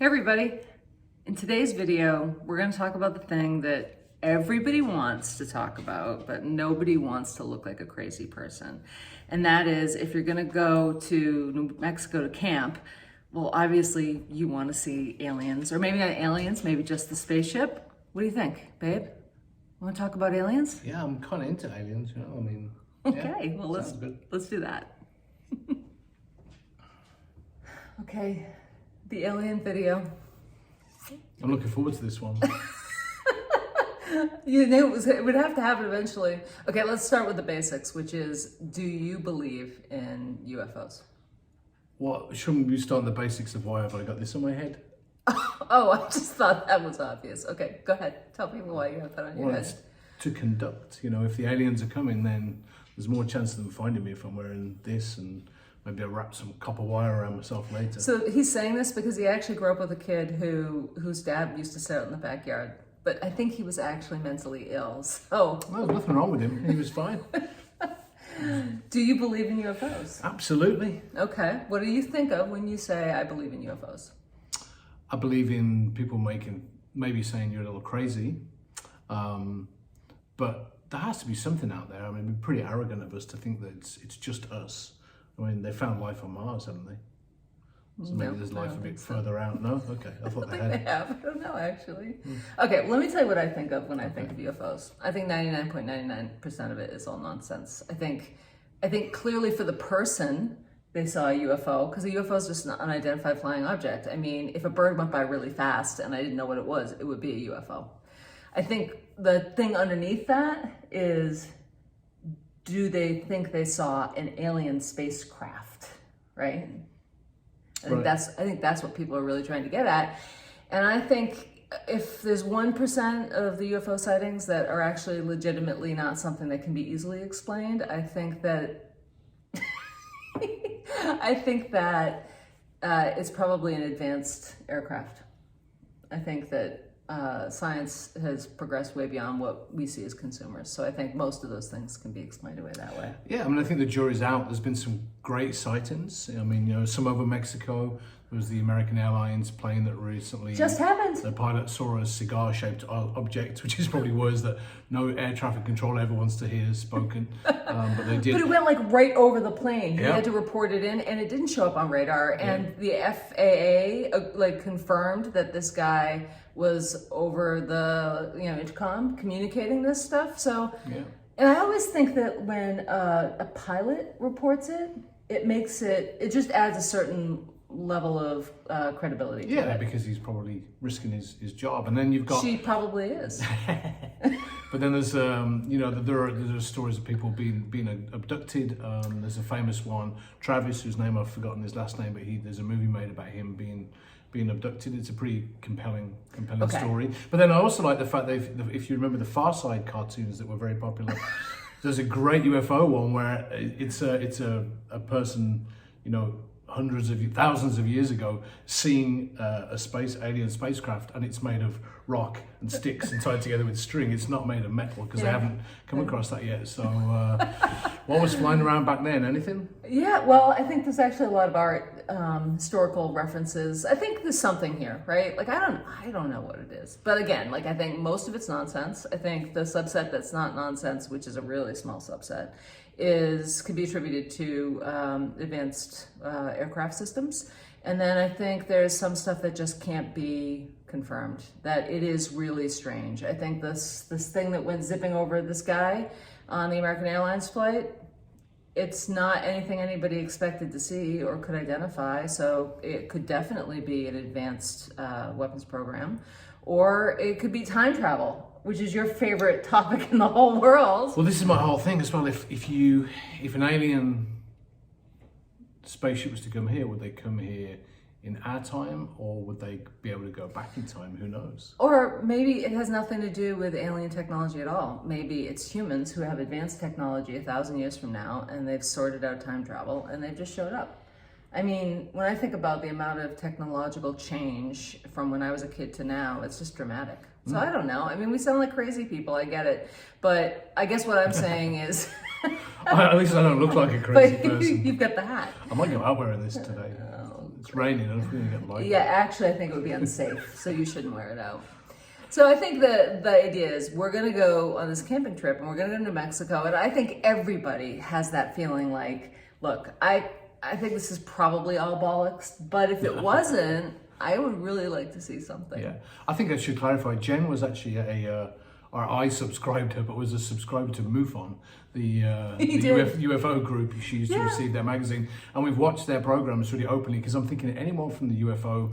Hey everybody, in today's video, we're going to talk about the thing that everybody wants to talk about, but nobody wants to look like a crazy person. And that is, if you're going to go to New Mexico to camp, well, obviously you want to see aliens, or maybe not aliens, maybe just the spaceship. What do you think, babe? Want to talk about aliens? Yeah, I'm kind of into aliens, you know, I mean. Okay, yeah, well, let's do that. Okay, the alien video. I'm looking forward to this one. You knew it would have to happen eventually. Okay, let's start with the basics, which is, do you believe in UFOs? What, shouldn't we start on the basics of why have I got this in my head? Oh, I just thought that was obvious. Okay, go ahead. Tell people why you have that on your head. It's to conduct. You know, if the aliens are coming, then there's more chance of them finding me if I'm wearing this, and maybe I'll wrap some copper wire around myself later. So he's saying this because he actually grew up with a kid whose dad used to sit out in the backyard. But I think he was actually mentally ill. So Well, there's nothing wrong with him. He was fine. do you believe in UFOs? Absolutely. Okay. What do you think of when you say, I believe in UFOs? I believe in people maybe saying you're a little crazy, but there has to be something out there. I mean, it'd be pretty arrogant of us to think that it's just us. I mean, they found life on Mars, haven't they? So maybe there's life a bit further out. No? Okay, I thought they had. They have. I don't know, actually. Okay, well, let me tell you what I think of when I think of UFOs. I think 99.99% of it is all nonsense. I think clearly for the person, they saw a UFO, because a UFO is just an unidentified flying object. I mean, if a bird went by really fast and I didn't know what it was, it would be a UFO. I think the thing underneath that is, do they think they saw an alien spacecraft, right? I think that's what people are really trying to get at. And I think if there's 1% of the UFO sightings that are actually legitimately not something that can be easily explained, I think that it's probably an advanced aircraft. I think that science has progressed way beyond what we see as consumers. So I think most of those things can be explained away that way. Yeah, I mean, I think the jury's out. There's been some great sightings. I mean, you know, some over Mexico. There was the American Airlines plane that recently Just happened. The pilot saw a cigar-shaped object, which is probably words that no air traffic control ever wants to hear spoken. But they did. But it went like right over the plane. He Yeah. had to report it in, and it didn't show up on radar. And the FAA like confirmed that this guy was over the intercom communicating this stuff. So, Yeah. and I always think that when a pilot reports it, it just adds a certain level of credibility to Yeah, it. because he's probably risking his job. And then you've got... She probably is. But then there's, there are stories of people being abducted. There's a famous one, Travis, whose name I've forgotten his last name, but there's a movie made about him being abducted. It's a pretty compelling story. But then I also like the fact that if you remember the Far Side cartoons that were very popular, there's a great UFO one where it's a person, thousands of years ago, seeing a alien spacecraft, and it's made of rock and sticks and tied together with string. It's not made of metal, because they haven't come across that yet. So what was flying around back then? Anything? Yeah, well, I think there's actually a lot of art, historical references. I think there's something here, right? Like, I don't know what it is. But again, like, I think most of it's nonsense. I think the subset that's not nonsense, which is a really small subset, could be attributed to advanced aircraft systems. And then I think there's some stuff that just can't be confirmed, that it is really strange. I think this thing that went zipping over this guy on the American Airlines flight, it's not anything anybody expected to see or could identify. So it could definitely be an advanced weapons program, or it could be time travel, which is your favorite topic in the whole world. Well, this is my whole thing as well. If an alien spaceship was to come here, would they come here in our time, or would they be able to go back in time? Who knows? Or maybe it has nothing to do with alien technology at all. Maybe it's humans who have advanced technology 1,000 years from now, and they've sorted out time travel, and they've just showed up. I mean, when I think about the amount of technological change from when I was a kid to now, it's just dramatic. So I don't know. I mean, we sound like crazy people, I get it. But I guess what I'm saying is... At least I don't look like a crazy person. You've got the hat. I might go out wearing this today. It's raining. I don't think you get light. Yeah, actually, I think it would be unsafe, so you shouldn't wear it out. So I think the idea is we're going to go on this camping trip and we're going to go to New Mexico. And I think everybody has that feeling like, look, I think this is probably all bollocks, but if it wasn't, I would really like to see something. Yeah, I think I should clarify. Jen was actually or I subscribed her, but was a subscriber to MUFON, the UFO group. She used to receive their magazine, and we've watched their programs really openly because I'm thinking anyone from the UFO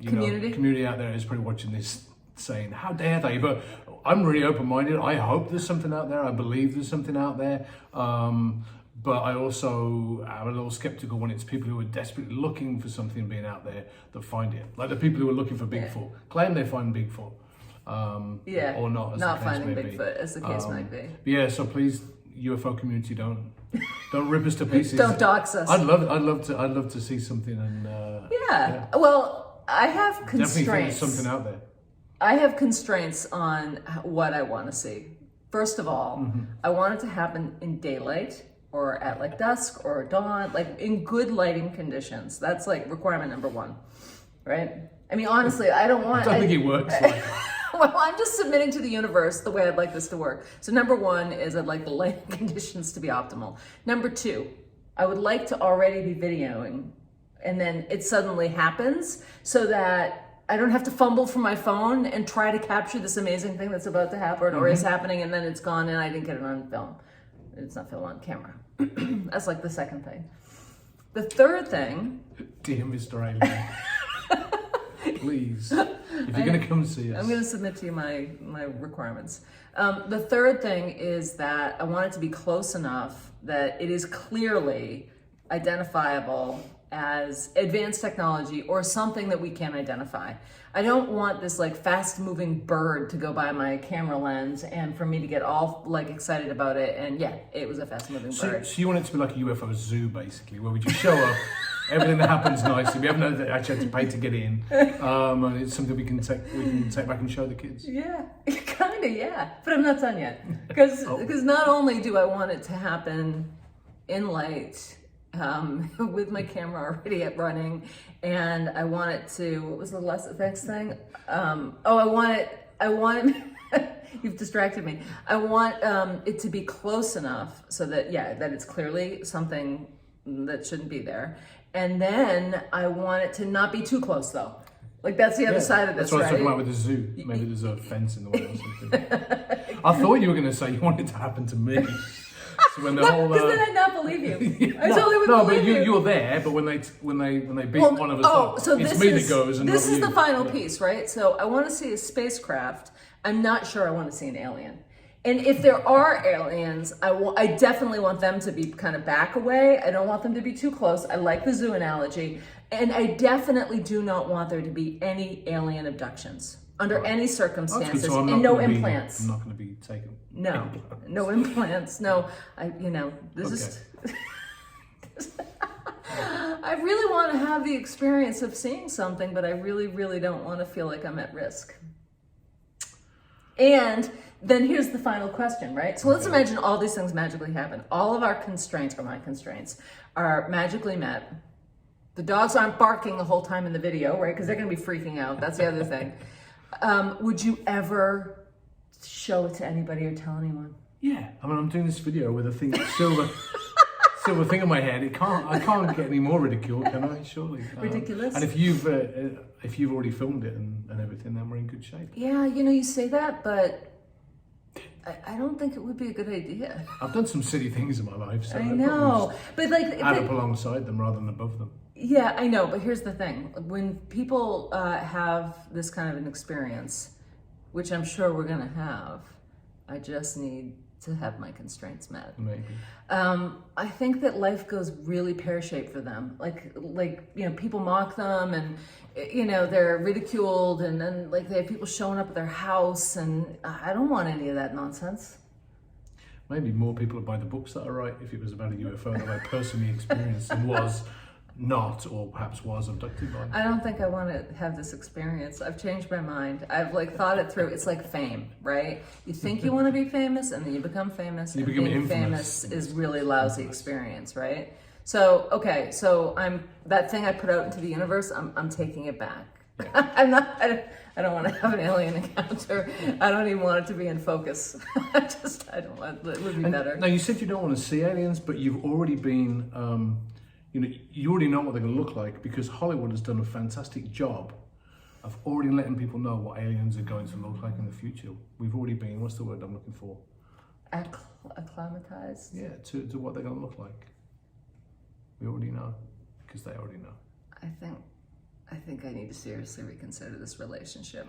community out there is probably watching this saying, how dare they? But I'm really open-minded. I hope there's something out there. I believe there's something out there. But I also am a little skeptical when it's people who are desperately looking for something being out there that find it. Like the people who are looking for Bigfoot, claim they find Bigfoot. Or not, as not the case finding may Bigfoot, be. as the case might be. Yeah, so please, UFO community, don't rip us to pieces. Don't dox us. I'd love to see something. And Well, I have definitely think there's constraints. something out there. I have constraints on what I want to see. First of all, I want it to happen in daylight or at like dusk or dawn, like in good lighting conditions. That's like requirement number one, right? I mean, honestly, I don't want. I don't think it works like that. Well, I'm just submitting to the universe the way I'd like this to work. So number one is I'd like the lighting conditions to be optimal. Number two, I would like to already be videoing and then it suddenly happens so that I don't have to fumble for my phone and try to capture this amazing thing that's about to happen or is happening and then it's gone and I didn't get it on film. It's not film on camera. That's like the second thing. The third thing. Dear Mr. Alien, please, if you're going to come see us. I'm going to submit to you my requirements. The third thing is that I want it to be close enough that it is clearly identifiable as advanced technology or something that we can identify. I don't want this like fast moving bird to go by my camera lens and for me to get all like excited about it. And yeah, it was a fast moving bird. So you want it to be like a UFO zoo basically, where we just show up, everything that happens nicely. We haven't actually had to pay to get in. And it's something we can take back and show the kids. Yeah, kind of, yeah. But I'm not done yet. Because not only do I want it to happen in light, with my camera already running, and I want it to, what was the next thing? I want you've distracted me. I want it to be close enough so that, that it's clearly something that shouldn't be there. And then I want it to not be too close though. Like that's the other side of this, that's what right? I was talking about with the zoo. Maybe there's a fence in the way or something. I thought you were going to say you wanted it to happen to me. So when the whole because then I'd not believe you. I totally would believe you. No, but you're there. But when they beat one of us up, so it's me that goes. And this not is you. the final piece, right? So I want to see a spacecraft. I'm not sure I want to see an alien. And if there are aliens, I definitely want them to be kind of back away. I don't want them to be too close. I like the zoo analogy. And I definitely do not want there to be any alien abductions under any circumstances, so and no implants. I'm not going to be taken. No, no implants. No, this is. I really want to have the experience of seeing something, but I really, really don't want to feel like I'm at risk. And then here's the final question, right? So let's imagine all these things magically happen. All of our constraints, or my constraints, are magically met. The dogs aren't barking the whole time in the video, right? Because they're going to be freaking out. That's the other thing. Would you ever show it to anybody or tell anyone? Yeah, I mean, I'm doing this video with a thing, silver thing in my head. I can't get any more ridicule, can I? Surely. Ridiculous. And if you've already filmed it and everything, then we're in good shape. Yeah, you say that, but I don't think it would be a good idea. I've done some silly things in my life, so I know, but like add up alongside them rather than above them. Yeah, I know, but here's the thing. When people have this kind of an experience, which I'm sure we're going to have, I just need to have my constraints met. Maybe. I think that life goes really pear-shaped for them. Like people mock them and, they're ridiculed and then like they have people showing up at their house and I don't want any of that nonsense. Maybe more people would buy the books that are right if it was about a UFO that I personally experienced and was not, or perhaps was abducted by. I don't think I want to have this experience. I've changed my mind. I've thought it through. It's like fame, right? You think you want to be famous and then you become famous. You and become being infamous. famous is really lousy experience, right? So okay, so I'm that thing I put out into the universe. I'm taking it back. I'm not. I don't want to have an alien encounter. I don't even want it to be in focus. I don't want. It would be better. Now you said you don't want to see aliens, but you've already been, you already know what they're going to look like because Hollywood has done a fantastic job of already letting people know what aliens are going to look like in the future. We've already been. What's the word I'm looking for? Acclimatized. Yeah, to what they're going to look like. We already know because they already know. I think I need to seriously reconsider this relationship.